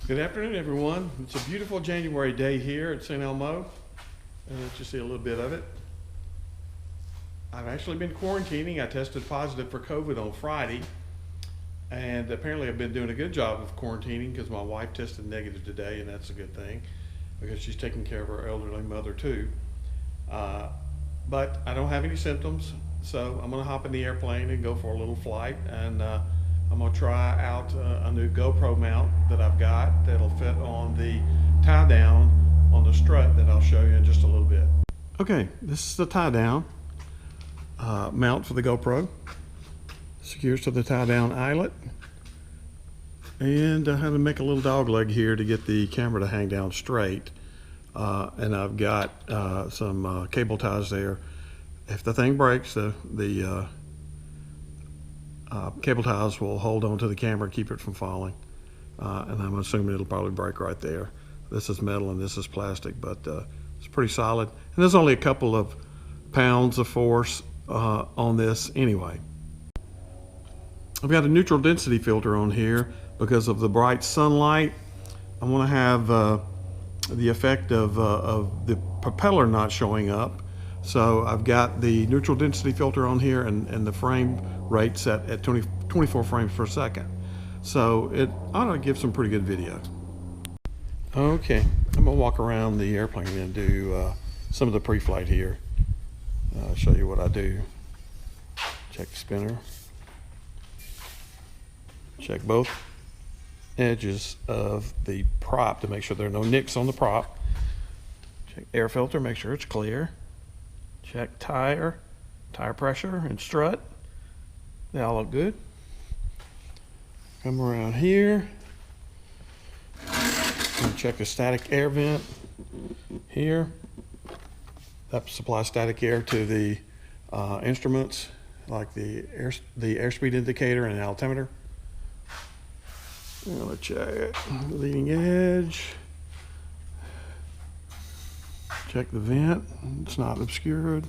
Good afternoon, everyone. It's a beautiful January day here at St. Elmo, and let you see a little bit of it. I've actually been quarantining. I tested positive for COVID on Friday, and apparently I've been doing a good job of quarantining because my wife tested negative today, and that's a good thing because she's taking care of her elderly mother too. But I don't have any symptoms, so I'm gonna hop in the airplane and go for a little flight, and I'm gonna try out a new GoPro mount that I've got that'll fit on the tie down on the strut that I'll show you in just a little bit. Okay, this is the tie down mount for the GoPro. Secures to the tie down eyelet. And I had to make a little dog leg here to get the camera to hang down straight. And I've got some cable ties there. If the thing breaks, the cable ties will hold onto the camera, keep it from falling. And I'm assuming it'll probably break right there. This is metal and this is plastic, but it's pretty solid. And there's only a couple of pounds of force on this anyway. I've got a neutral density filter on here because of the bright sunlight. I want to have the effect of the propeller not showing up. So I've got the neutral density filter on here and the frame rate set at 24 frames per second. So it ought to give some pretty good video. Okay, I'm gonna walk around the airplane and do some of the pre-flight here. Show you what I do. Check the spinner. Check both edges of the prop to make sure there are no nicks on the prop. Check air filter, make sure it's clear. Check tire pressure and strut. They all look good. Come around here. And check the static air vent here. That supplies static air to the instruments like the airspeed indicator and an altimeter. I'm gonna check the leading edge. Check the vent, it's not obscured.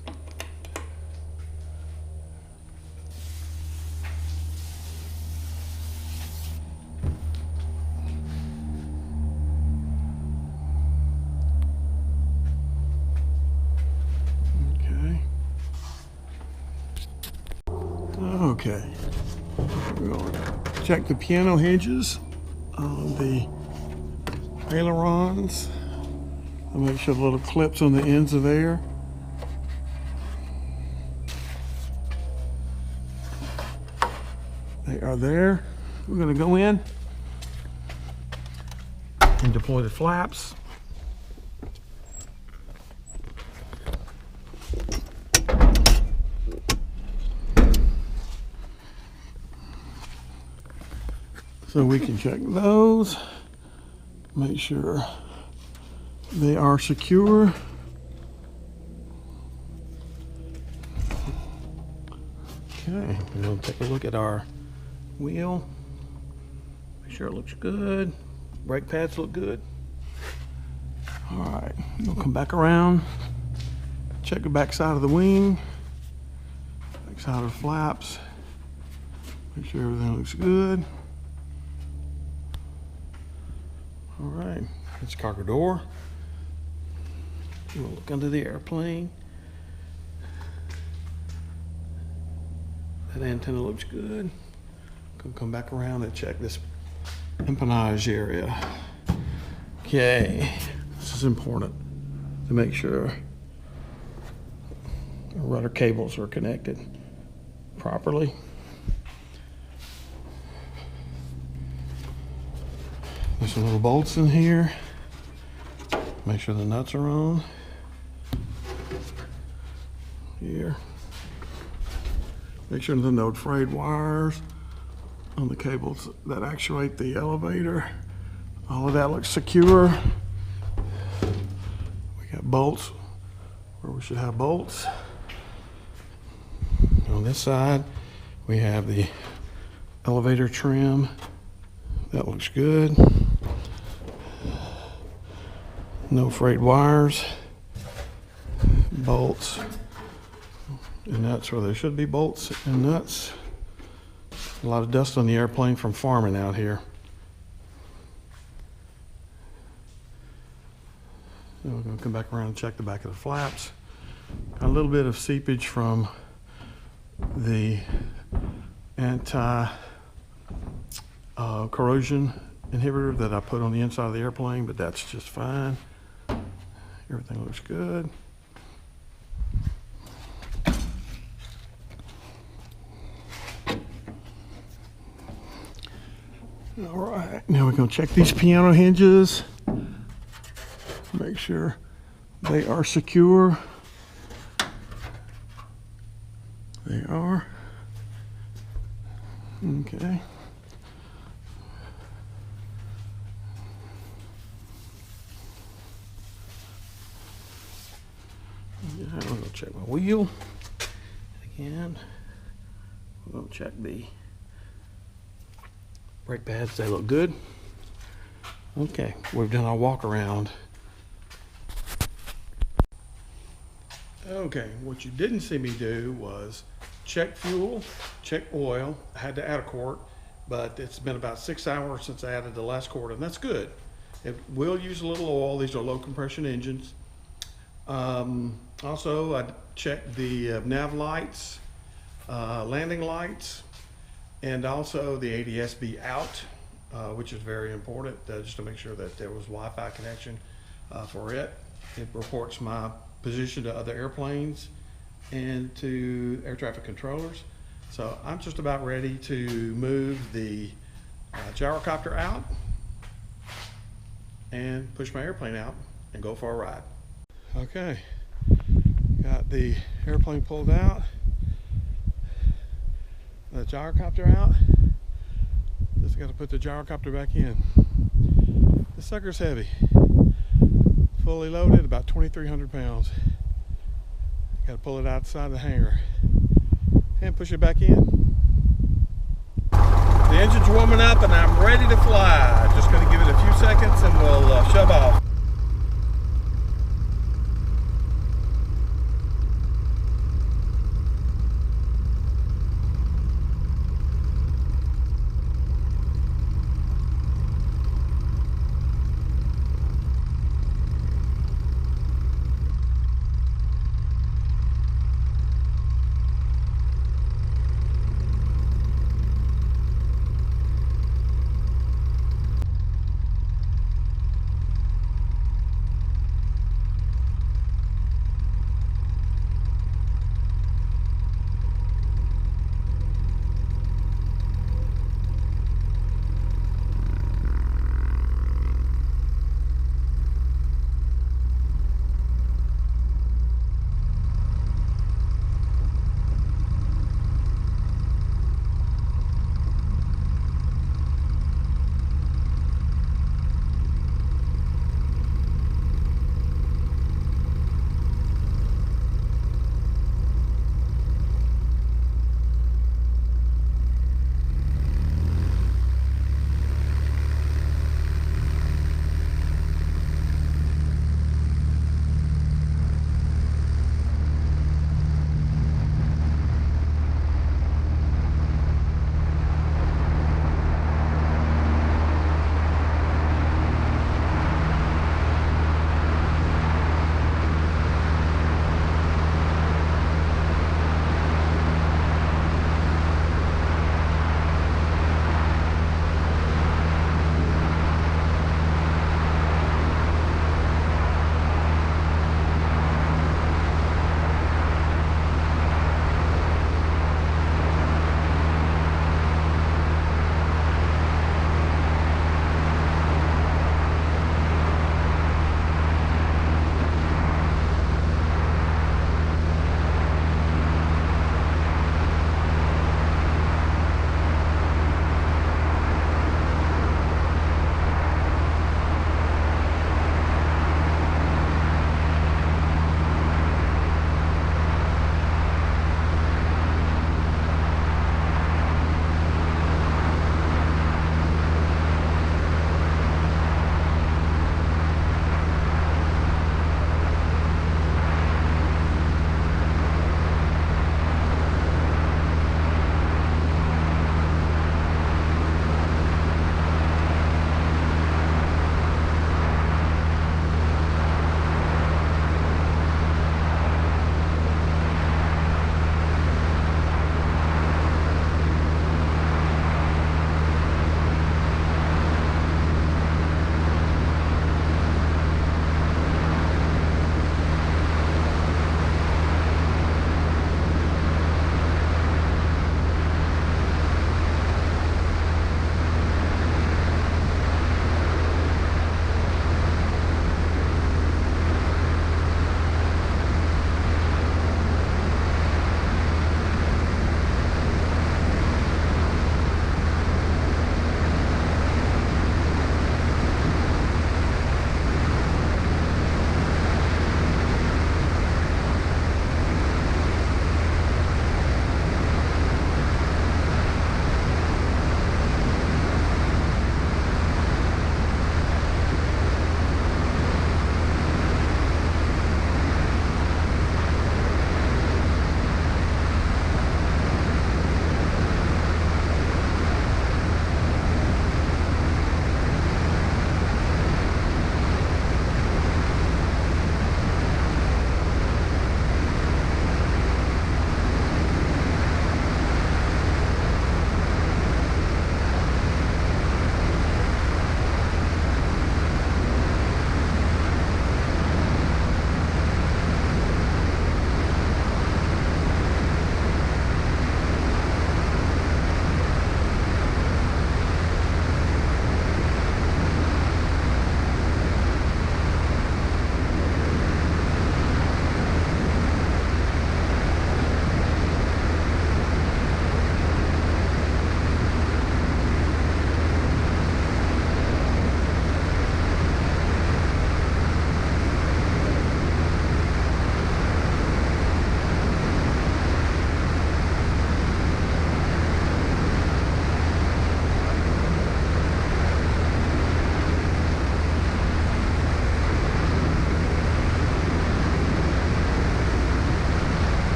Okay, we're going to check the piano hinges on the ailerons. I'll make sure the little clips on the ends are there. They are there. We're going to go in and deploy the flaps. So we can check those, make sure they are secure. Okay, we'll take a look at our wheel. Make sure it looks good. Brake pads look good. All right, we'll come back around. Check the back side of the wing. Back side of the flaps. Make sure everything looks good. All right, it's cargo door. We'll look under the airplane. That antenna looks good. Come back around and check this empennage area. Okay, this is important to make sure the rudder cables are connected properly. There's some little bolts in here. Make sure the nuts are on. Here. Make sure there are no frayed wires on the cables that actuate the elevator. All of that looks secure. We got bolts where we should have bolts. On this side, we have the elevator trim. That looks good. No frayed wires. Bolts and nuts where there should be bolts and nuts. A lot of dust on the airplane from farming out here. Then we're going to come back around and check the back of the flaps. Got a little bit of seepage from the anti-corrosion inhibitor that I put on the inside of the airplane, but that's just fine. Everything looks good. All right, now we're going to check these piano hinges. Make sure they are secure. They are. Okay. Yeah, I'm going to check my wheel. Again, we're going to check the brake pads. They look good. Okay, we've done our walk around. Okay, what you didn't see me do was check fuel, check oil. I had to add a quart, but it's been about 6 hours since I added the last quart, and that's good. It will use a little oil. These are low compression engines. Also, I checked the nav lights, landing lights, and also the ADS-B out, which is very important, just to make sure that there was Wi-Fi connection for it. It reports my position to other airplanes and to air traffic controllers. So I'm just about ready to move the gyrocopter out and push my airplane out and go for a ride. Okay, got the airplane pulled out, the gyrocopter out. Just got to put the gyrocopter back in. This sucker's heavy. Fully loaded, about 2,300 pounds. Got to pull it outside the hangar and push it back in. The engine's warming up and I'm ready to fly. Just going to give it a few seconds and we'll shove off.